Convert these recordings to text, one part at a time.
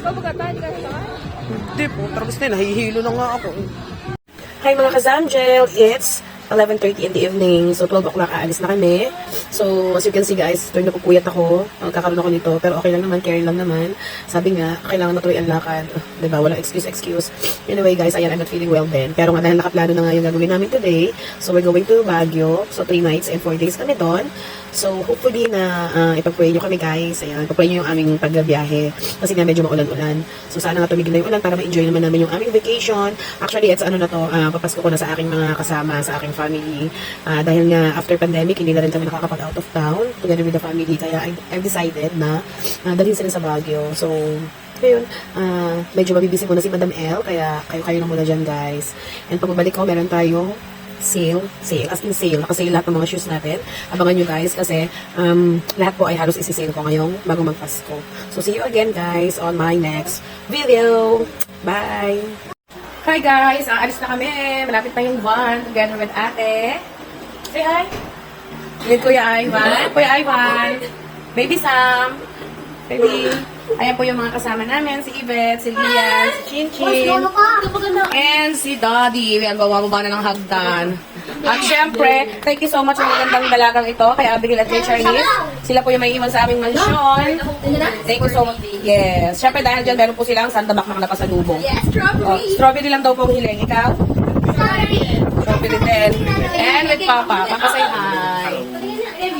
Hindi po, tapos na, nahihilo na nga ako. Hi mga ka-Zamgel, it's 11:30 in the evening. So 12 o'clock aalis na kami. So as you can see guys, tuloy na pupuyat ako. Kakaroon ako nito, pero okay lang naman, carry lang naman. Sabi nga, kailangan matuloy ang lakad. Diba? Walang excuse. Anyway guys, ayan, I'm not feeling well then. Pero nga dahil nakaplano na nga yung gagawin namin today, so we're going to Baguio. So 3 nights and 4 days kami doon. So hopefully na ipag-pray nyo kami guys. Ayan, ipag-pray nyo yung aming pagbiyahe. Kasi nga medyo maulan-ulan. So sana nga tumigil na yung ulan para ma-enjoy naman namin yung aming vacation. Actually, it's ano na to, papasko ko na sa aking mga kasama, sa aking family. Dahil nga after pandemic, hindi na rin kami nakakapag out of town together with the family. Kaya I've decided na dalhin sila sa Baguio. So ayun, medyo mabibisi muna si Madam L, kaya kayo na muna dyan guys. And pagbabalik ko, meron tayong sale, as in sale, nakasale lahat ng mga shoes natin. Abangan nyo guys kasi lahat po ay halos isi-sale ko ngayong bago magpasko. So see you again guys on my next video. Bye! Hi guys, aalis na kami. Malapit na yung van together with ate. Say hi! With Kuya Ivan. Kuya Ivan! Baby Sam! Baby! Ayan po yung mga kasama namin, si Yvette, si Lian, si Chinchin, and si Daddy. Ayan, bumababa na ng hagdan. At syempre, thank you so much sa magandang dalagang ito, kay Abigail at kay Charlize. Sila po yung may iwan sa aming mansyon. Thank you so much. Yes. Syempre, dahil dyan, meron po silang sandabak na napasalubong. Yes, strawberry. Oh, strawberry lang daw po ang hiling. Ikaw? Strawberry din. And with Papa. Papa, say hi.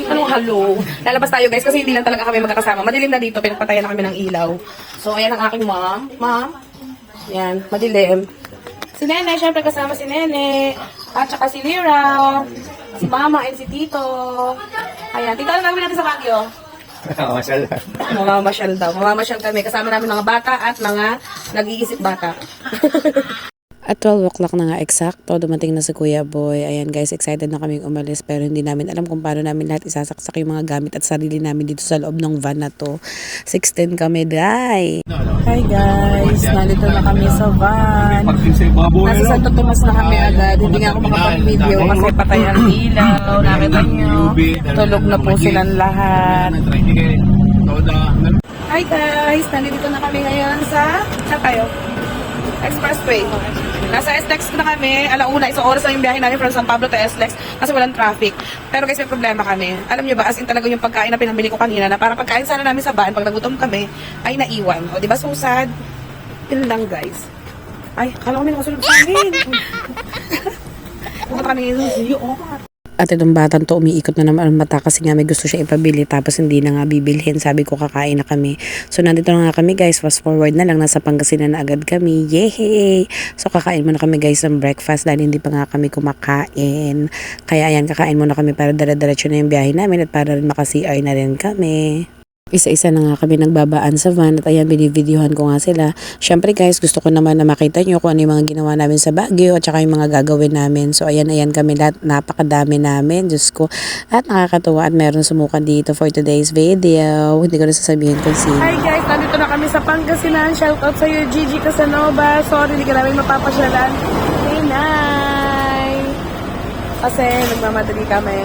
Anong hello? Lalabas tayo guys kasi hindi lang talaga kami magkakasama. Madilim na dito, pinagpatayan na kami ng ilaw. So, ayan ang aking mom. Mom. Ayan, madilim. Si Nene, syempre kasama si Nene. At saka si Lira. Si Mama and si Tito. Ayan, Tito, ano gagawin natin sa Baguio? Mamasyal lang. Mamamasyal daw. Mamamasyal kami. Kasama namin mga bata at mga nag-iisip bata. At 12 o'clock na nga eksakto, dumating na si Kuya Boy. Ayan guys, excited na kaming umalis pero hindi namin alam kung paano namin lahat isasaksak yung mga gamit at sarili namin dito sa loob ng van na to. 16 kami, day! Hi guys, nandito na kami sa van. Nasa Santo Tomas na kami agad. Hindi nga ako makapag-video kasi patay ang ilaw. Nakita nyo, tulog na po silang lahat. Hi guys, nandito na kami ngayon sa, saan tayo? Expressway. Nasa SLEX na kami, alauna, isang oras lang yung biyahe namin from San Pablo to SLEX kasi walang traffic. Pero guys, may problema kami. Alam nyo ba, as in talaga yung pagkain na pinamili ko kanina na parang pagkain sana namin sa van, pag nagutom kami, ay naiwan. O, diba susad? Yun lang guys. Ay, kala ko may nakasunod sa amin. Pumunta kami ngayon sa iyo. At itong batang to umiikot na naman ang mata kasi nga may gusto siya ipabili tapos hindi na nga bibilhin. Sabi ko kakain na kami. So nandito na nga kami guys. Fast forward na lang. Nasa Pangasinan na agad kami. Yay! So kakain muna kami guys ng breakfast dahil hindi pa nga kami kumakain. Kaya ayan, kakain muna kami para dire-diretso na yung biyahe namin at para rin maka-CR na rin kami. Isa-isa na nga kami nagbabaan sa van at ayan, binivideohan ko nga sila. Syempre guys, gusto ko naman na makita nyo kung ano yung mga ginawa namin sa Baguio at saka yung mga gagawin namin. So ayan kami lahat, napakadami namin, Diyos ko. At nakakatuwa at meron sumukan dito for today's video. Hindi ko na sasabihin kung sino. Hi guys, nandito na kami sa Pangasinan. Shoutout sa iyo, Gigi Casanova. Sorry, hindi ka namin mapapasyalan. Hey, Nay! Kasi nagmamadali kami.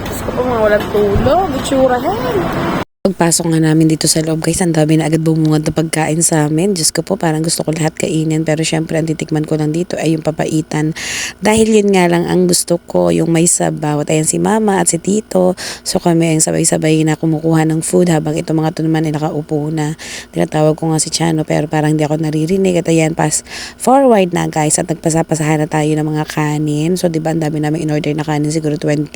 Diyos ko po mga walang tulog. Itsurahin. Pagpasok nga namin dito sa loob guys, ang dami na agad bumungad na pagkain sa amin. Diyos ko po, parang gusto ko lahat kainin. Pero syempre, ang titikman ko lang dito ay yung papaitan. Dahil yun nga lang ang gusto ko, yung may sabaw. At ayan si Mama at si Tito. So kami ang sabay-sabay na kumukuha ng food habang ito mga to naman ay nakaupo na. Tinatawag ko nga si Chano pero parang hindi ako naririnig. At ayan, pass forward na guys. At nagpasapasahan na tayo ng mga kanin. So diba, ang dami namin in-order na kanin, siguro 20.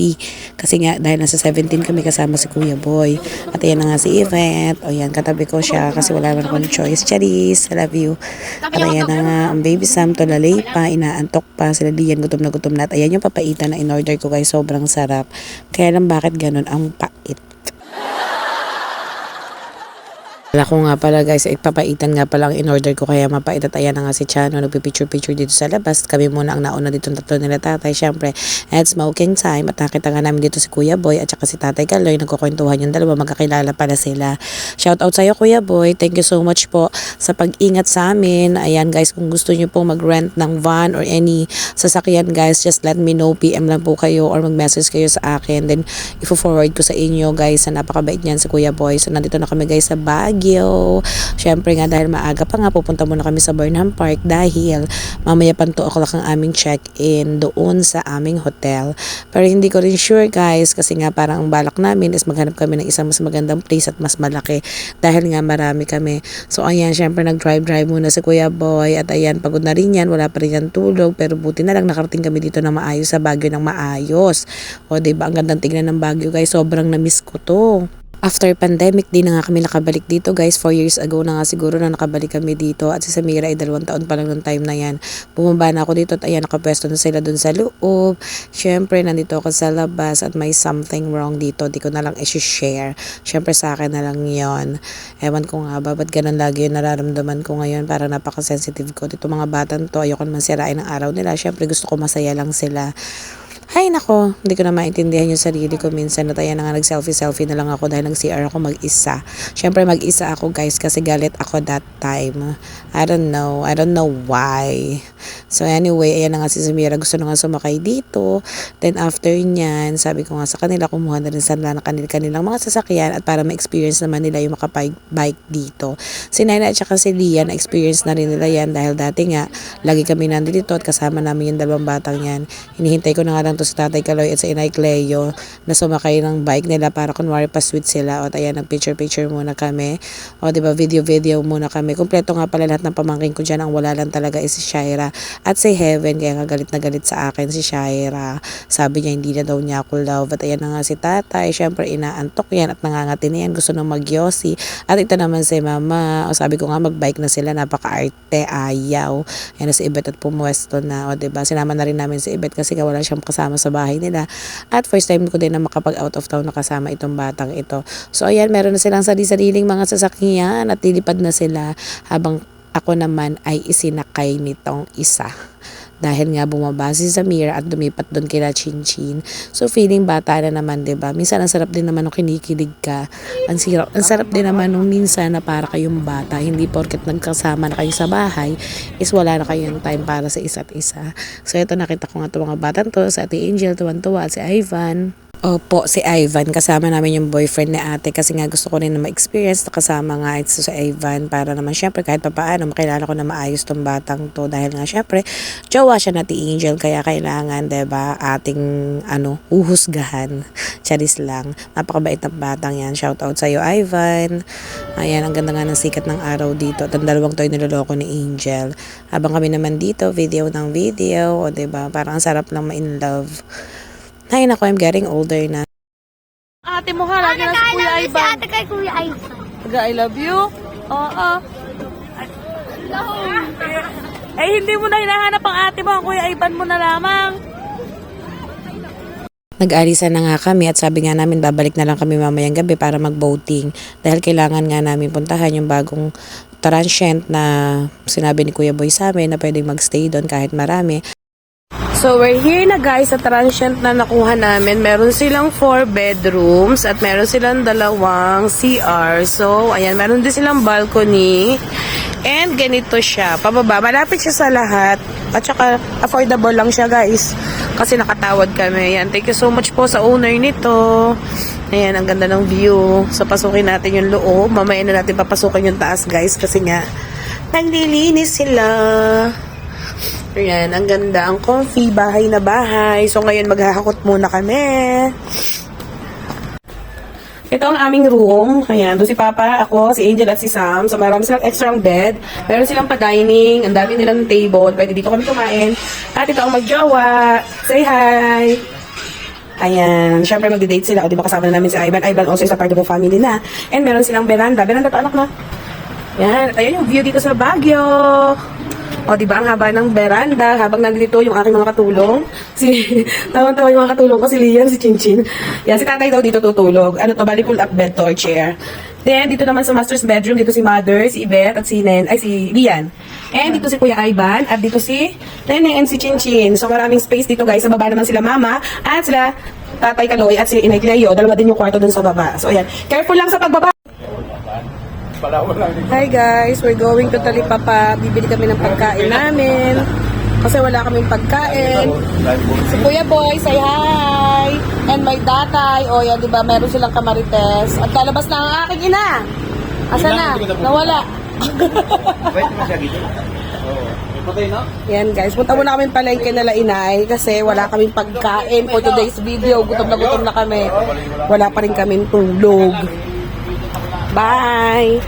Kasi nga, dahil nasa 17 kami kasama si Kuya Boy. At ayan na nga si Yvette. O yan, katabi ko siya kasi wala naman akong choice. Charis, I love you. At ayan na nga, ang baby Sam, tulalay pa, inaantok pa. Sila Lian, gutom na gutom na. At ayan yung papaitan na in-order ko guys, sobrang sarap. Kaya lang bakit ganun ang pait. Wala ko nga pala guys, papaitan nga pala ang in-order ko kaya mapait at ayan na nga si Chano, nagpipicture-picture dito sa labas. Kami muna ang nauna dito ng tatlo nila tatay, syempre, at smoking time. At nakita nga namin dito si Kuya Boy at saka si Tatay Kaloy, nagkukwentuhan yung dalawa, magkakilala pala sila. Shout out sa'yo Kuya Boy, thank you so much po sa pag-ingat sa amin. Ayan guys, kung gusto nyo po mag-rent ng van or any sasakyan guys, just let me know, PM lang po kayo or mag-message kayo sa akin. Then, ifo-forward ko sa inyo guys, sa napakabait niyan si Kuya Boy. So, nandito na kami guys sa Baguio. Baguio. Syempre nga dahil maaga pa nga pupunta muna kami sa Burnham Park dahil mamaya pa 2 o'clock ang aming check-in doon sa aming hotel. Pero hindi ko rin sure guys kasi nga parang ang balak namin is maghanap kami ng isang mas magandang place at mas malaki dahil nga marami kami. So ayan, syempre nag-drive muna si Kuya Boy at ayan, pagod na rin yan, wala pa rin yan tulog pero buti na lang nakarating kami dito na maayos sa Baguio ng maayos. O diba, ang gandang tignan ng Baguio guys, sobrang na-miss ko to. After pandemic, di na nga kami nakabalik dito guys. 4 years ago na nga siguro na nakabalik kami dito. At si Samira ay 2 taon pa lang nung time na yan. Bumaba na ako dito at ayan, nakapwesto na sila dun sa loob. Syempre, nandito ako sa labas at may something wrong dito. Di ko na lang isi-share. Syempre, sa akin na lang yon. Ewan ko nga ba, ba't ganun lagi yung nararamdaman ko ngayon? Parang napaka-sensitive ko. Dito mga batang to, ayoko naman sirain ang araw nila. Syempre, gusto ko masaya lang sila. Ay nako, hindi ko na maintindihan yung sarili ko minsan na tayo na nga nag-selfie na lang ako dahil nag-CR ako mag-isa. Syempre mag-isa ako guys kasi galit ako that time. I don't know why. So anyway, ayan na nga si Samira, gusto na nga sumakay dito. Then after nyan, sabi ko nga sa kanila, kumuha na rin sila ng kanilang mga sasakyan at para ma-experience naman nila yung makapag-bike dito. Si Nena at saka si Lia, na-experience na rin nila yan dahil dati nga, lagi kami nandito at kasama namin yung 2 batang yan. Hinihintay ko na nga lang to si Tatay Kaloy at sa Inay Cleo na sumakay ng bike nila para kunwari pa sweet sila. O ayan, nag-picture muna kami. O diba, video muna kami. Kompleto nga pala lahat ng pamangkin ko dyan. Ang wala lang talaga is si Shaira at si Heaven. Kaya galit na galit sa akin si Shaira. Sabi niya hindi na daw niya ako love. At ayan na nga si Tatay. Syempre inaantok yan at nangangati na yan. Gusto nang magyosi. At ito naman si Mama. O sabi ko nga magbike na sila. Napaka-arte. Ayaw. Ayan na si Ibet at pumuwesto na. O diba, sinama na rin namin si Ibet kasi wala siyang kasama sa bahay nila. At first time ko din na makapag out of town na kasama itong batang ito. So ayan, meron na silang sarili-sariling mga sasakyan at lilipad na sila habang ako naman ay isinakay nitong isa. Dahil nga bumaba si Samira at dumipat doon kila Chinchin. So feeling bata na naman, 'di ba? Minsan ang sarap din naman nung kinikilig ka. Ang sarap din naman nung minsan na para kayong bata, hindi porket nagkasama na kayo sa bahay is wala na kayong time para sa isa't isa. So ito, nakita ko nga 'tong mga batang to, sa Ate Angel, tuwan-tuwa, si Ivan. Opo, si Ivan. Kasama namin yung boyfriend ni ate kasi nga gusto ko rin na ma-experience na kasama nga ito sa Ivan para naman syempre kahit papaano makilala ko na maayos tong batang to dahil nga syempre jowa siya na Angel kaya kailangan 'di ba ating uhusgahan. Charis lang. Napakabait na batang yan. Shout out sa iyo Ivan. Ayan, ang ganda nga ng sikat ng araw dito at ang 2 to ay niloloko ni Angel. Habang kami naman dito, video ng video, o 'di ba? Parang ang sarap lang ma-in love. Ay, naku, I'm getting older na. Ate mo ha, lagi na si Kuya Ivan. Si ate kay Kuya Ivan. I love you? Oo. Eh, hindi mo na hinahanap ang ate mo. Ang Kuya Ivan mo na lamang. Nag-alisan na nga kami at sabi nga namin babalik na lang kami mamayang gabi para mag-boating. Dahil kailangan nga namin puntahan yung bagong transient na sinabi ni Kuya Boy sa amin na pwedeng mag-stay doon kahit marami. So, we're here na guys sa transient na nakuha namin. Meron silang 4 bedrooms at meron silang 2 CR. So, ayan, meron din silang balcony. And ganito siya. Pababa, malapit siya sa lahat. At saka, affordable lang siya guys. Kasi nakatawad kami. Ayan, thank you so much po sa owner nito. Ayan, ang ganda ng view. So, pasukin natin yung loob. Mamaya na natin papasukin yung taas guys. Kasi nga, naglilinis sila. Ayan, ang ganda, ang comfy, bahay na bahay. So ngayon maghahakot muna kami. Ito ang aming room. Ayan, doon si Papa, ako, si Angel at si Sam. So marami silang extra bed. Meron silang pa-dining, ang dami nilang table. Pwede dito kami kumain. At ito ang magjowa. Say hi! Ayan, syempre magde-date sila. O di ba kasama na namin si Ivan. Ivan also is a part of the family na. And meron silang veranda. Veranda to anak na. Ayan, ayan yung view dito sa Baguio. O, diba, ang haba ng veranda, habang nandito yung aking mga katulong. Tawang-tawa yung mga katulong ko, si Lian, si Chinchin. Yan, si tatay daw dito tutulog. Ano to, bali pull up bed to or chair. Then, dito naman sa master's bedroom, dito si Mother, si Ibet, at si Lian. And dito si Kuya Ivan, at dito si Neneng and si Chinchin. So, maraming space dito, guys. Sa baba naman sila Mama, at sila Tatay Kaloy, at si Inay Cleo. 2 din yung kwarto dun sa baba. So, ayan. Careful lang sa pagbaba. Hi guys, we're going to Talipapa. Bibili kami ng pagkain namin kasi wala kaming pagkain. Si Kuya Boy, say hi! And my tatay, o yan, diba, meron silang kamarites. At lalabas na ang aking ina. Asa na? Nawala. Pwede mo siya dito. Oo. Patay na? Yan guys, punta muna kami palengke nila inay kasi wala kaming pagkain for today's video. Gutom na kami. Wala pa rin kaming tulog. Bye!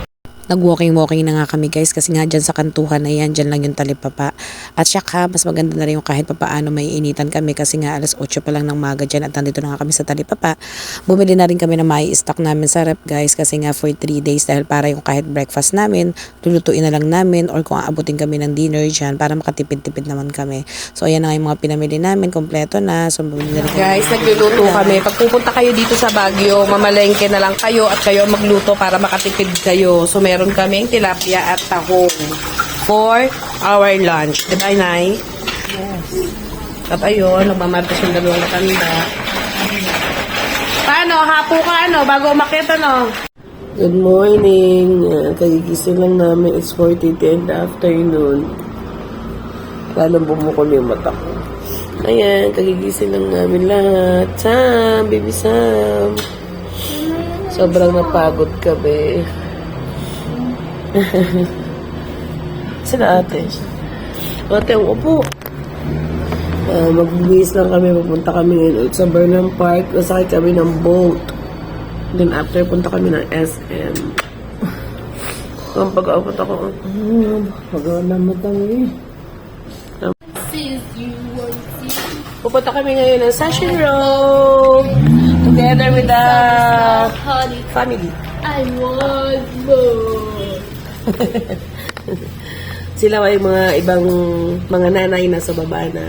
Nag-walking-walking na nga kami guys kasi nga dyan sa kantuhan na yan, dyan lang yung talipapa. At saka mas maganda na rin yung kahit papaano may initan kami kasi nga alas 8 pa lang ng maga dyan at nandito na nga kami sa talipapa. Bumili na rin kami na may stock namin sa rep guys kasi nga for 3 days dahil para yung kahit breakfast namin, lulutuin na lang namin or kung aabutin kami ng dinner dyan para makatipid-tipid naman kami. So ayan na nga yung mga pinamili namin, kompleto na. So bumili na rin Guys, nagluluto kami. Pag pupunta kayo dito sa Baguio, mamalengke na lang kayo at kayo magluto para makatipid kayo. So meron kaming tilapia at tahong for our lunch. Diba, Nay? Yes. At ayun, nagmamartas yung dalawang tanda. Paano? Hapo ka ano? Bago umakit ano? Good morning. Kagigising lang namin. It's 4:30 in the afternoon. Lalong bumukol yung mata ko. Ayan, kagigising lang namin lahat. Sam, baby Sam. Sobrang napagod ka, be. Sila ate. Ate, ang upo. Magbibis lang kami. Pupunta kami ngayon sa Burnham Park. Nasakay kami ng boat. Then after, punta kami ng SM. Ang pag-aapot ako. Pag-aapot na matang Pupunta kami ngayon ng Session Road. Together with the family. I want more. Sila ay mga ibang mga nanay na sa baba na.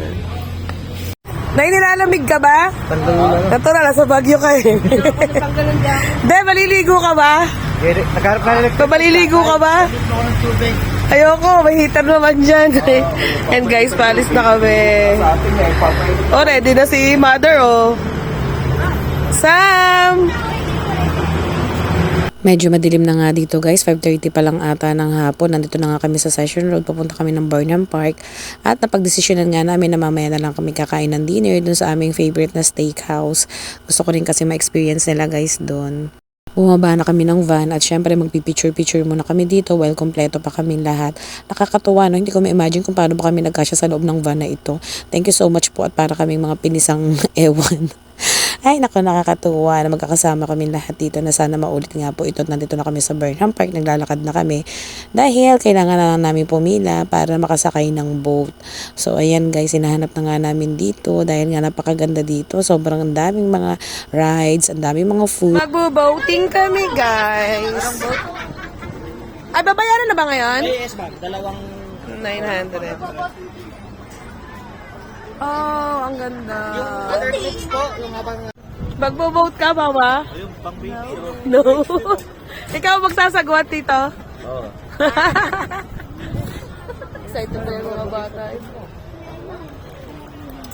Nay, nilalamig ka ba? Natural, sa Baguio ka eh. De, maliligo ka ba? Nagharap na rin. Maliligo ka ba? Ayoko, may heater naman dyan. And guys, palis na kami. Oh, ready na si mother, oh. Sam! Medyo madilim na nga dito guys, 5:30 pa lang ata ng hapon. Nandito na nga kami sa Session Road, papunta kami ng Burnham Park. At napagdesisyonan nga namin na mamaya na lang kami kakain ng dinner dun sa aming favorite na steakhouse. Gusto ko rin kasi ma-experience nila guys dun. Bumaba na kami ng van at syempre magpipicture-picture muna kami dito while kompleto pa kami lahat. Nakakatuwa no, hindi ko ma-imagine kung paano ba kami nagkasya sa loob ng van na ito. Thank you so much po at para kaming mga pinisang ewan. Ay, naku, nakakatuwa na magkakasama kami lahat dito na sana maulit nga po ito. Nandito na kami sa Burnham Park, naglalakad na kami dahil kailangan na lang namin pumila para makasakay ng boat. So, ayan guys, hinahanap na nga namin dito dahil nga napakaganda dito. Sobrang daming mga rides, ang daming mga food. Magbo-boating kami, guys. Ay, babayaran na ba ngayon? Yes, ma'am. Dalawang 900. Oh, ang ganda. other trips po, yung habang Magbo-boat ka, mama? yung pang baby. No. Ikaw magsasagwat dito? Oo. Excited na yung mga bata.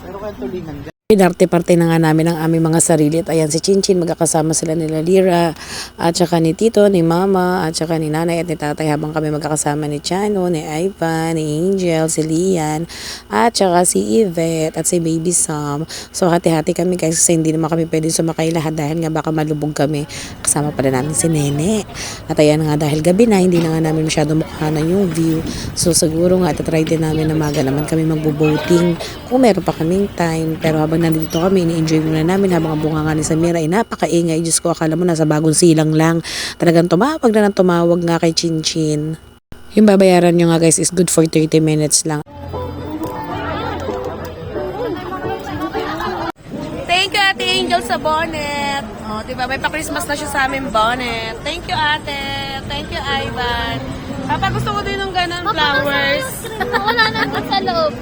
Pero kaya tulingan dyan. Pinarte-parte na nga namin ang aming mga sarili at ayan si Chinchin, magkakasama sila nila Lira at saka ni Tito, ni Mama at saka ni Nanay at ni Tatay habang kami magkakasama ni Chano, ni Ivan, ni Angel, si Lian at saka si Yvette at si Baby Sam. So hati-hati kami guys kasi hindi naman kami pwedeng sumakay lahat dahil nga baka malubog kami. Kasama pala namin si Nene. At ayan nga dahil gabi na hindi na nga namin masyado mukhanan yung view. So siguro nga itatry din namin na maga naman kami magbo-boating kung meron pa kaming time. Pero habang nandito kami, ini-enjoy muna namin habang ang bunga nga ni Samira ay napakaingay. Diyos ko, akala mo nasa bagong silang lang. Talagang tumawag na ng tumawag nga kay Chinchin. Yung babayaran nyo nga guys is good for 30 minutes lang. Thank you, Ate Angel, sa bonnet. Oh, diba? May pa-Christmas na siya sa aming bonnet. Thank you, Ate. Thank you, Ivan. Papa, gusto ko din ng ganun flowers. Wala na doon sa loob.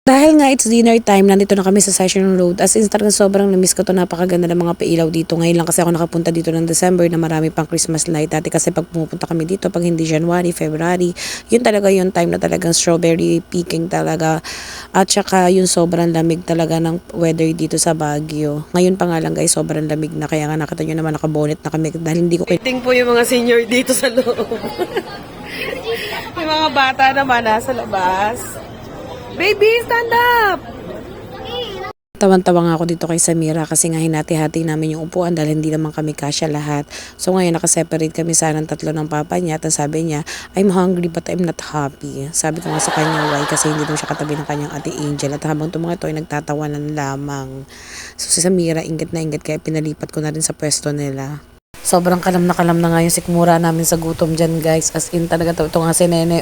Dahil nga it's dinner time, nandito na kami sa Session Road. As in, talagang sobrang namiss ko to. Napakaganda ng mga pailaw dito. Ngayon lang kasi ako nakapunta dito ng December na marami pang Christmas light. Dati kasi pag pumupunta kami dito, pag hindi January, February, yun talaga yung time na talagang strawberry picking talaga. At saka yung sobrang lamig talaga ng weather dito sa Baguio. Ngayon pa nga lang guys, sobrang lamig na. Kaya nga nakita nyo naman nakabonet na kami dahil hindi ko Waiting po yung mga senior dito sa loob. Yung mga bata naman nasa labas. Baby, stand up! Tawan-tawa nga ako dito kay Samira kasi nga hinati-hati namin yung upuan dahil hindi naman kami kasya lahat. So ngayon nakaseparate kami sanang tatlo ng papa niya at sabi niya, I'm hungry but I'm not happy. Sabi ko nga sa kanya why kasi hindi daw siya katabi ng kanyang ate Angel at habang mga ito ay nagtatawanan lamang. So si Samira inggit na inggit kaya pinalipat ko na rin sa pwesto nila. Sobrang kalam na nga yung sikmura namin sa gutom dyan guys. As in talaga ito nga si Nene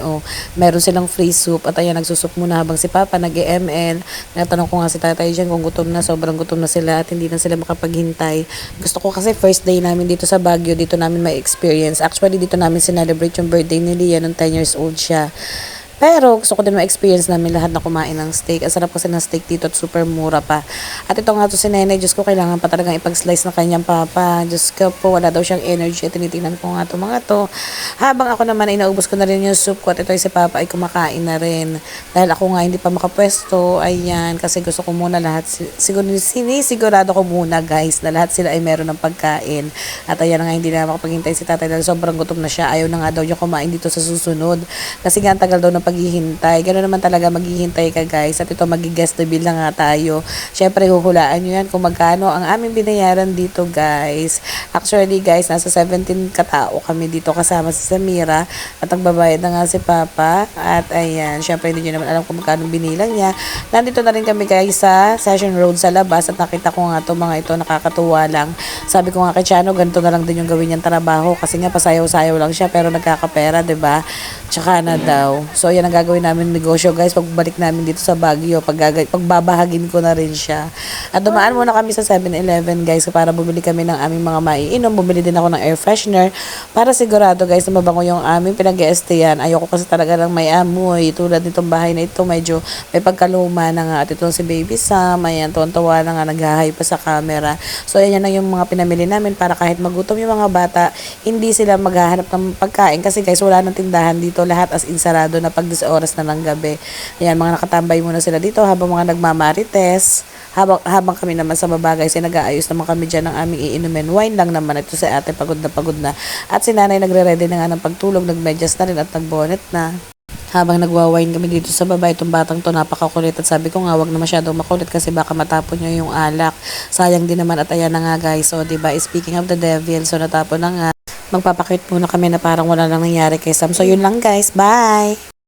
meron silang free soup at ayan nagsusup muna habang si Papa nag-ML. Natanong ko nga si tatay dyan kung gutom na, sobrang gutom na sila at hindi na sila makapaghintay. Gusto ko kasi first day namin dito sa Baguio, dito namin may experience. Actually dito namin celebrate yung birthday ni Lia nung 10 years old siya. Pero gusto ko din ma-experience namin lahat na kumain ng steak. Ang sarap kasi ng steak dito at super mura pa. At ito nga to si Nene, Diyos ko kailangan pa talagang ipag-slice ng kanyang papa. Diyos ko po, wala daw siyang energy. At tinitingnan ko nga to mga to. Habang ako naman ay naubos ko na rin yung soup ko at ito ay si Papa ay kumakain na rin. Dahil ako nga hindi pa makapwesto, ayan, kasi gusto ko muna lahat. Sinisigurado ko muna guys na lahat sila ay meron ng pagkain. At ayan nga hindi na makapaghintay si tatay dahil sobrang gutom na siya. Ayaw na nga daw niya kumain dito sa susunod. Kasi nga ang tagal daw ng paghihintay. Gano'n naman talaga maghihintay ka guys. At ito mag-guest the bill na nga tayo. Syempre huhulaan nyo yan kung magkano ang aming binayaran dito guys. Actually guys, nasa 17 katao kami dito kasama si Samira. At nagbabayad na nga si Papa. At ayan, syempre hindi nyo naman alam kung magkano binilang niya. Nandito na rin kami guys sa Session Road sa labas. At nakita ko nga to mga ito nakakatuwa lang. Sabi ko nga kay Chano, ganito na lang din yung gawin niyang trabaho. Kasi nga pasayaw-sayaw lang siya pero nagkakapera, 'di ba? Tsaka na daw. So yan ang gagawin namin negosyo guys pagbalik namin dito sa Baguio. Pagbabahagin ko na rin siya. At dumaan muna kami sa 7-Eleven guys para bumili kami ng aming mga maiinom. Bumili din ako ng air freshener para sigurado guys na mabango yung aming pinag-e-estayan. Ayoko kasi talaga lang may amoy. Tulad nitong bahay na ito medyo may pagkaluma na nga. At ito si Baby Sam. Ayan, tuwan-tuwa na nga nag-hi pa sa camera. So ayan na yung mga pinamili namin para kahit magutom yung mga bata, hindi sila maghahanap ng pagkain kasi guys wala nang tindahan dito. Lahat as in sarado na pag 10 oras na ng gabi. Ayan, mga nakatambay muna sila dito habang mga nagmamarites. Habang kami naman sa baba guys, ay nag-aayos naman kami dyan ng aming iinumin. Wine lang naman. Ito si ate, pagod na. At si nanay nagre-ready na nga ng pagtulog, nagmedyas na rin at nagbonet na. Habang nagwa-wine kami dito sa baba, itong batang to napakakulit at sabi ko nga wag na masyadong makulit kasi baka matapon niya yung alak. Sayang din naman at ayan na nga guys. So diba, speaking of the devil, so natapon na nga. Magpapakit muna kami na parang wala lang nangyari kay Sam. So yun lang guys, bye!